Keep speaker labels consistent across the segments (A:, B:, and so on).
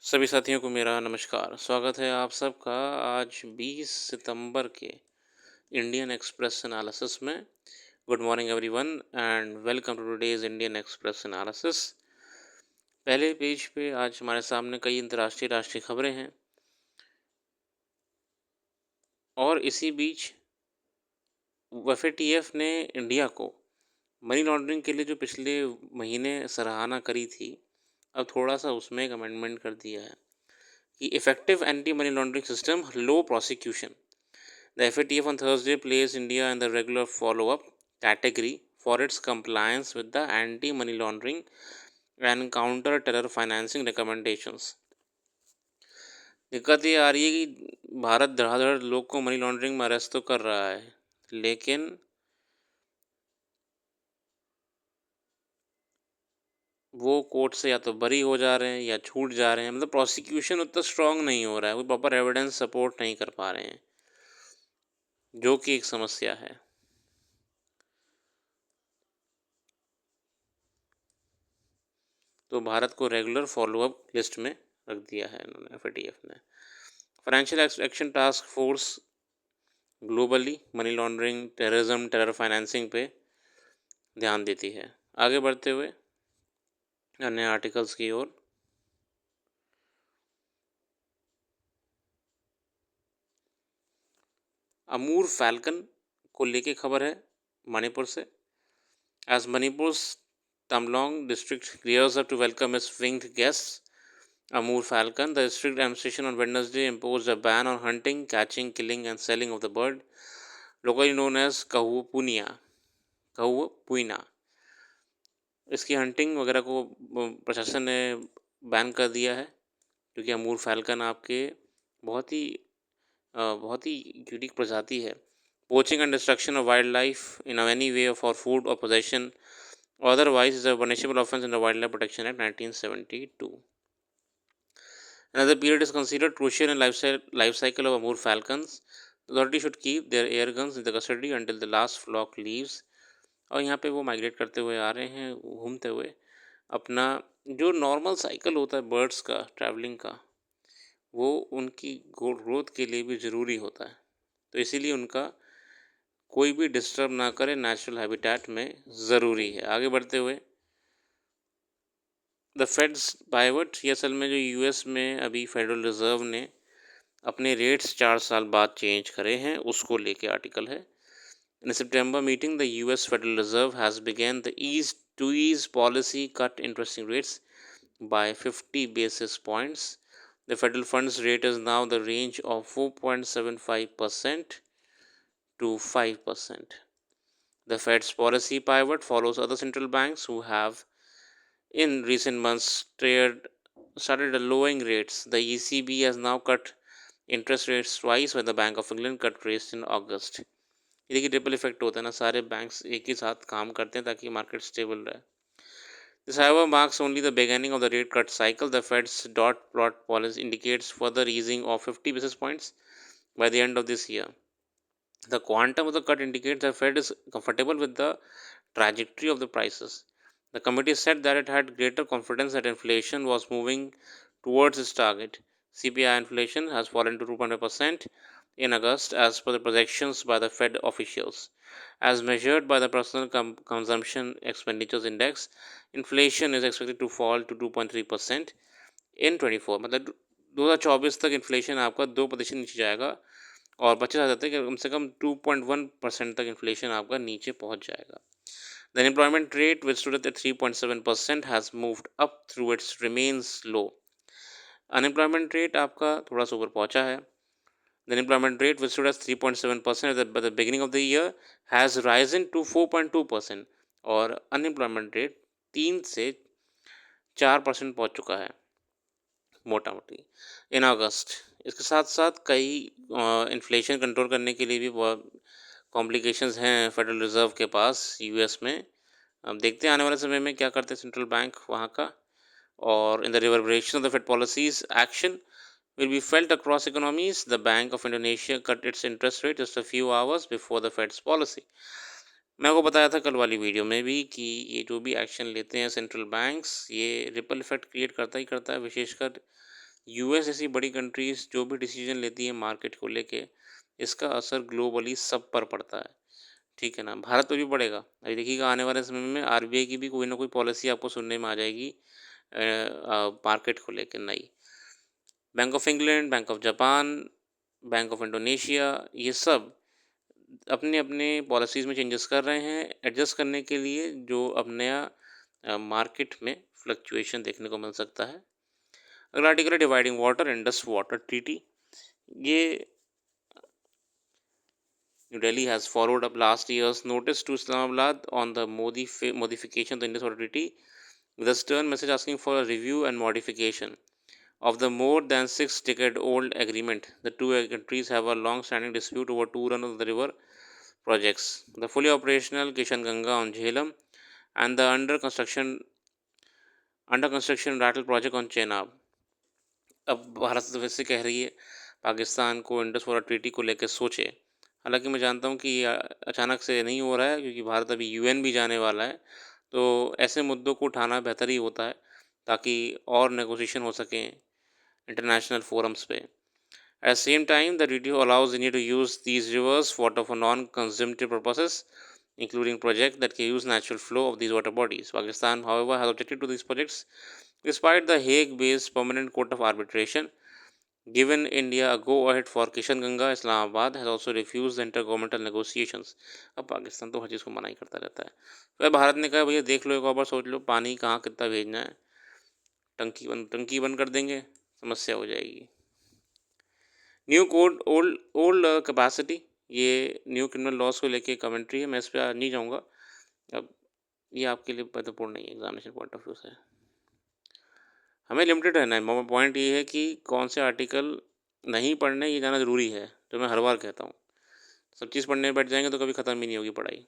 A: सभी साथियों को मेरा नमस्कार। स्वागत है आप सबका आज 20 सितंबर के इंडियन एक्सप्रेस एनालिसिस में। Good morning everyone and welcome to today's Indian Express analysis. पहले पेज पे आज हमारे सामने कई अंतर्राष्ट्रीय राष्ट्रीय खबरें हैं और इसी बीच एफएटीएफ ने इंडिया को मनी लॉन्ड्रिंग के लिए जो पिछले महीने सराहना करी थी, अब थोड़ा सा उसमें एक अमेंडमेंट कर दिया है कि effective anti money laundering system, low prosecution. The FATF on Thursday placed India in the regular follow-up category for its compliance with the anti-money laundering and counter-terror financing recommendations. दिक्कत ये आ रही है कि भारत धड़ाधड़ लोग को मनी लॉन्ड्रिंग में arrest तो कर रहा है, लेकिन वो कोर्ट से या तो बरी हो जा रहे हैं या छूट जा रहे हैं। मतलब प्रोसिक्यूशन उतना स्ट्रांग नहीं हो रहा है, कोई प्रॉपर एविडेंस सपोर्ट नहीं कर पा रहे हैं, जो कि एक समस्या है। तो भारत को रेगुलर फॉलोअप लिस्ट में रख दिया है इन्होंने, एफएटीएफ ने। Financial action task force globally money laundering, terrorism, terror financing पे ध्यान देती है। आगे बढ़ते हुए अन्य आर्टिकल्स की ओर। अमूर फैल्कन को लेके खबर है मणिपुर से। As Manipur Tamenglong district gears up to welcome its winged guests, Amur falcon, the district administration on Wednesday imposed a ban on hunting, catching, killing and selling of the bird, locally known as kahupuina. इसकी hunting वगैरह को प्रशासन ने ban कर दिया है, क्योंकि अमूर falcon आपके बहुत ही यूनिक प्रजाति है। Poaching and destruction of wild life in any way for food और possession otherwise is a punishable offense in the Wildlife Protection Act 1972. Another period is considered crucial in life cycle of Amur falcons. The authority should keep their air guns in the custody until the last flock leaves. और यहाँ पे वो migrate करते हुए आ रहे हैं, घूमते हुए अपना जो नॉर्मल साइकिल होता है बर्ड्स का ट्रैवलिंग का, वो उनकी ग्रोथ के लिए भी ज़रूरी होता है। तो इसीलिए उनका कोई भी डिस्टर्ब ना करे, नेचुरल हैबिटेट में ज़रूरी है। आगे बढ़ते हुए द फेड्स पाइवट, ये असल में जो यूएस में अभी फेडरल रिजर्व ने अपने रेट्स 4 साल बाद चेंज करे हैं, उसको लेके आर्टिकल है। In September meeting the US Federal Reserve has began the ease policy cut interest rates by 50 basis points. The federal funds rate is now the range of 4.75% to 5%. The Fed's policy pivot follows other central banks who have in recent months started lowering rates. The ECB has now cut interest rates twice when the Bank of England cut rates in August. ये देखिए triple effect होता है ना, सारे banks एक ही साथ काम करते हैं ताकि मार्केट स्टेबल रहे। This, however, marks only the beginning of the rate cut cycle. The Fed's dot plot policy indicates further easing of 50 basis points by the end of this year. The quantum of the cut indicates the Fed is comfortable with the trajectory of the prices. The committee said that it had greater confidence that inflation was moving towards its target. CPI inflation has fallen to 2.5% in August as per the projections by the Fed officials. As measured by the personal consumption expenditures index, inflation is expected to fall to 2.3% in 24. मतलब 2024 तक inflation आपका 2% नीचे जाएगा और बच्चे चाहते हैं कि कम से कम 2.1% तक इन्फ्लेशन आपका नीचे पहुंच जाएगा। The unemployment rate, which stood at 3.7%, has moved up through its remains low. Unemployment rate आपका थोड़ा सा ऊपर पहुंचा है। The unemployment rate, which stood at 3.7% at the beginning of the year, has risen to 4.2%. और अनएम्प्लॉयमेंट रेट 3 से 4% पहुंच चुका है मोटा मोटी इन अगस्त। इसके साथ साथ कई इन्फ्लेशन कंट्रोल करने के लिए भी बहुत कॉम्प्लिकेशंस हैं फेडरल रिजर्व के पास यूएस में। अब देखते हैं आने वाले समय में क्या करते हैं सेंट्रल बैंक वहाँ का। और in the reverberation of the Fed policies action will be felt across economies. The Bank of Indonesia cut its interest rate just a few hours before the Fed's policy. मैं आपको बताया था कल वाली video में भी कि ये जो भी एक्शन लेते हैं सेंट्रल बैंक्स, ये रिपल इफेक्ट क्रिएट करता ही करता है, विशेषकर यूएस जैसी बड़ी कंट्रीज़ जो भी डिसीजन लेती है मार्केट को लेके, इसका असर ग्लोबली सब पर पड़ता है, ठीक है ना? भारत पर भी पड़ेगा। अभी देखिएगा आने वाले समय में आरबीआई की भी कोई ना कोई पॉलिसी आपको सुनने में आ जाएगी मार्केट को लेके नई। Bank of England, bank of Japan, bank of Indonesia, ये सब अपने-अपने पॉलिसीज़ में चेंजेस कर रहे हैं, एडजस्ट करने के लिए जो अब नया मार्केट में फ्लक्चुएशन देखने को मिल सकता है। अगला आर्टिकल है dividing water, Indus water treaty. ये New Delhi has followed up last year's notice to Islamabad on the modification of the Indus Water Treaty with a stern message asking for a review and modification of the more than 6-decade-old agreement. The two countries have a long-standing dispute over two run-of-the-river projects: the fully operational Kishan-Ganga on Jhelum and the under construction Rattle project on Chenab. अब भारत तो वैसे कह रही है पाकिस्तान को Indus water treaty को लेकर सोचे। हालांकि मैं जानता हूं कि ये अचानक से नहीं हो रहा है, क्योंकि भारत अभी यूएन भी जाने वाला है, तो ऐसे मुद्दों को उठाना बेहतर ही होता है ताकि और नेगोशिएशन हो सकें इंटरनेशनल फोरम्स पे। At the same time, the treaty allows India to use these rivers water for non-consumptive purposes, including projects that can use natural flow of these water bodies. Pakistan, however, has objected to these projects despite the Hague-based Permanent Court of Arbitration. Given India a go-ahead for Kishan Ganga, Islamabad has also refused the intergovernmental negotiations. अब पाकिस्तान तो हर चीज़ को मना ही करता रहता है। वह भारत ने कहा भैया देख लो, एक बार सोच लो पानी कहाँ कितना भेजना है, टंकी बंद कर देंगे, समस्या हो जाएगी। न्यू कोड ओल्ड कैपेसिटी, ये न्यू क्रिमिनल लॉज को लेके कमेंट्री है, मैं इस पर नहीं जाऊँगा। अब ये आपके लिए महत्वपूर्ण नहीं है एग्जामिनेशन पॉइंट ऑफ व्यू से, हमें लिमिटेड रहना है। पॉइंट ये है कि कौन से आर्टिकल नहीं पढ़ने, ये जाना ज़रूरी है, जो मैं हर बार कहता हूँ। सब चीज़ पढ़ने बैठ जाएंगे तो कभी ख़त्म ही नहीं होगी पढ़ाई।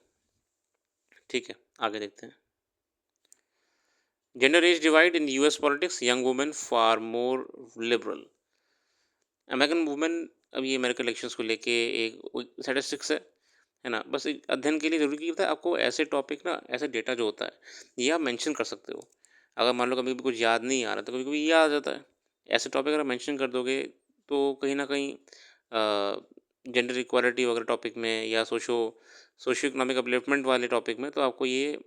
A: ठीक है, आगे देखते हैं। Gender age divide in US politics, young women far more liberal. American women, अब ये अमेरिकन इलेक्शंस को लेके एक स्टैटिस्टिक्स है ना, बस एक अध्ययन के लिए ज़रूरी की होता है आपको ऐसे टॉपिक ना, ऐसे डेटा जो होता है ये आप मेंशन कर सकते हो। अगर मान लो कभी भी कुछ याद नहीं आ रहा तो कभी कभी ये आ जाता है, ऐसे टॉपिक अगर मेंशन कर दोगे तो कहीं ना कहीं जेंडर इक्वालिटी वगैरह टॉपिक में या सोशो इकोनॉमिक अपलिफ्टमेंट वाले टॉपिक में तो आपको ये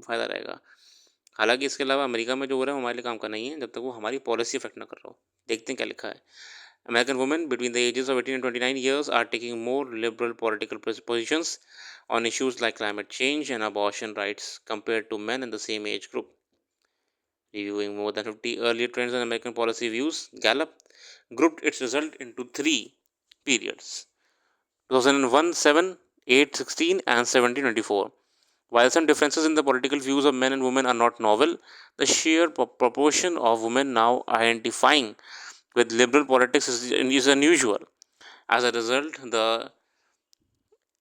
A: फ़ायदा रहेगा। हालांकि इसके अलावा अमेरिका में जो हो रहा है हमारे लिए काम का नहीं है, जब तक वो हमारी पॉलिसी इफेक्ट ना कर रहा हो। देखते हैं क्या लिखा है। American women between the ages of 18 and 29 years are taking more liberal political positions on issues like climate change and abortion rights compared to men in the same age group. Reviewing more than 50 earlier trends in American policy views, Gallup grouped its result into three periods: 2001, 7, 8, 16, and 17, 24. While some differences in the political views of men and women are not novel, the sheer proportion of women now identifying with liberal politics is unusual. As a result, the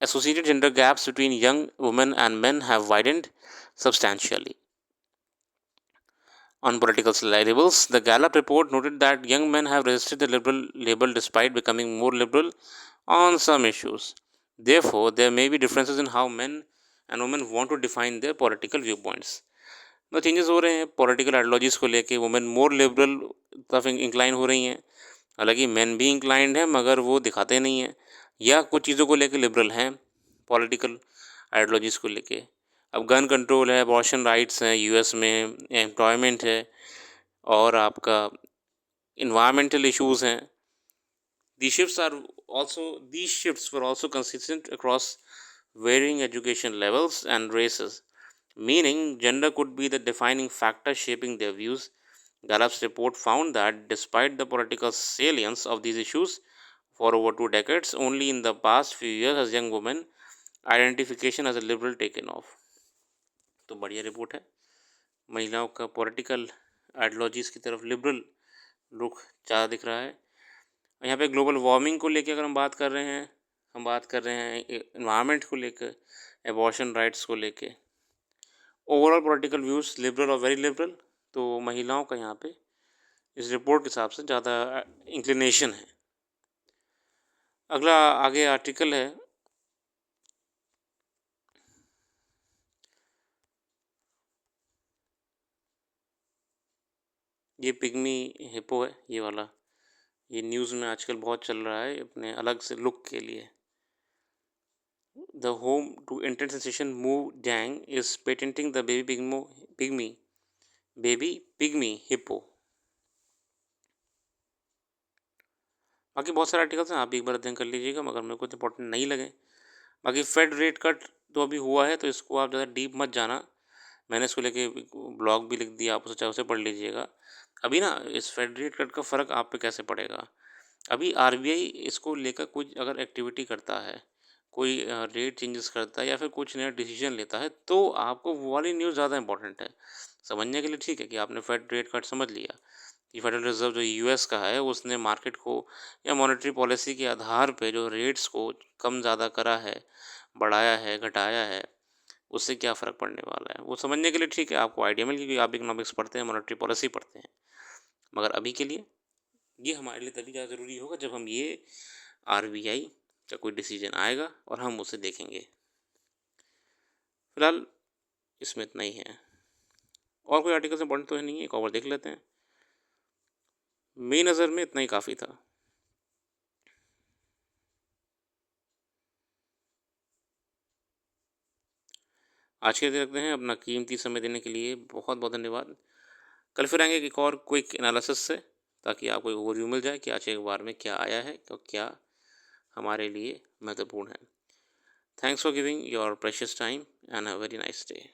A: associated gender gaps between young women and men have widened substantially. On political levels, the Gallup report noted that young men have resisted the liberal label despite becoming more liberal on some issues. Therefore, there may be differences in how men and women want to define their political viewpoints. तो changes हो रहे हैं political ideologies को लेके, women मोर liberal तरफ incline हो रही हैं, हालांकि मेन भी इंक्लाइंड है मगर वो दिखाते नहीं हैं, या कुछ चीज़ों को लेके लिबरल हैं पॉलिटिकल आइडियोलॉजीज़ को लेके। अब गन कंट्रोल है, अबॉर्शन राइट्स हैं यूएस में, एम्प्लॉयमेंट है, और आपका इन्वायरमेंटल इश्यूज़ हैं। These shifts were also consistent across varying education levels and races, meaning gender could be the defining factor shaping their views. Gallup's report found that despite the political salience of these issues for over 2 decades, only in the past few years has young women identification as a liberal taken off. तो बढ़िया report है, महिलाओं का political ideologies की तरफ liberal रुख ज़्यादा दिख रहा है। यहाँ पे ग्लोबल वार्मिंग को लेकर अगर हम बात कर रहे हैं, हम बात कर रहे हैं एनवायरनमेंट को लेकर, एबॉर्शन राइट्स को लेके, ओवरऑल पॉलिटिकल व्यूज़ लिबरल और वेरी लिबरल, तो महिलाओं का यहाँ पे इस रिपोर्ट के हिसाब से ज़्यादा इंक्लिनेशन है। अगला आगे आर्टिकल है ये पिग्मी हिप्पो है, ये वाला। ये न्यूज़ में आजकल बहुत चल रहा है अपने अलग से लुक के लिए। The home to internet sensation Moo Deng is patenting the baby pygmy hippo. बाकी बहुत सारे आर्टिकल्स हैं, आप भी एक बार अध्ययन कर लीजिएगा, मगर मेरे को तो इंपॉर्टेंट नहीं लगे। बाकी फेड रेट कट तो अभी हुआ है, तो इसको आप ज़्यादा डीप मत जाना। मैंने इसको लेके ब्लॉग भी लिख दिया, आप उसे चाहे उसे पढ़ लीजिएगा। अभी ना इस फेड रेट कट का फ़र्क आप पे कैसे पड़ेगा, अभी आरबीआई इसको लेकर कुछ अगर एक्टिविटी करता है, कोई रेट चेंजेस करता है या फिर कुछ नया डिसीजन लेता है, तो आपको वो वाली न्यूज़ ज़्यादा इंपॉर्टेंट है समझने के लिए। ठीक है कि आपने फेड रेट कट समझ लिया कि फेडरल रिजर्व जो यूएस का है उसने मार्केट को या मॉनेटरी पॉलिसी के आधार पे जो रेट्स को कम ज़्यादा करा है, बढ़ाया है, घटाया है, उससे क्या फ़र्क पड़ने वाला है वो समझने के लिए ठीक है, आपको आइडिया मिल, क्योंकि आप इकोनॉमिक्स पढ़ते हैं, मॉनेटरी पॉलिसी पढ़ते हैं। मगर अभी के लिए ये हमारे लिए तभी ज़्यादा ज़रूरी होगा जब हम ये आरबीआई का कोई डिसीजन आएगा और हम उसे देखेंगे। फिलहाल इसमें इतना ही है, और कोई आर्टिकल इंपॉर्टेंट तो है नहीं है, एक और देख लेते हैं। मेरी नज़र में इतना ही काफ़ी था। आज के लिए रखते हैं, अपना कीमती समय देने के लिए बहुत बहुत धन्यवाद। कल फिर आएंगे एक और क्विक एनालिसिस से, ताकि आपको एक ओवरव्यू मिल जाए कि आज एक बार में क्या आया है तो क्या हमारे लिए महत्वपूर्ण है। Thanks for giving your precious time and a very nice day.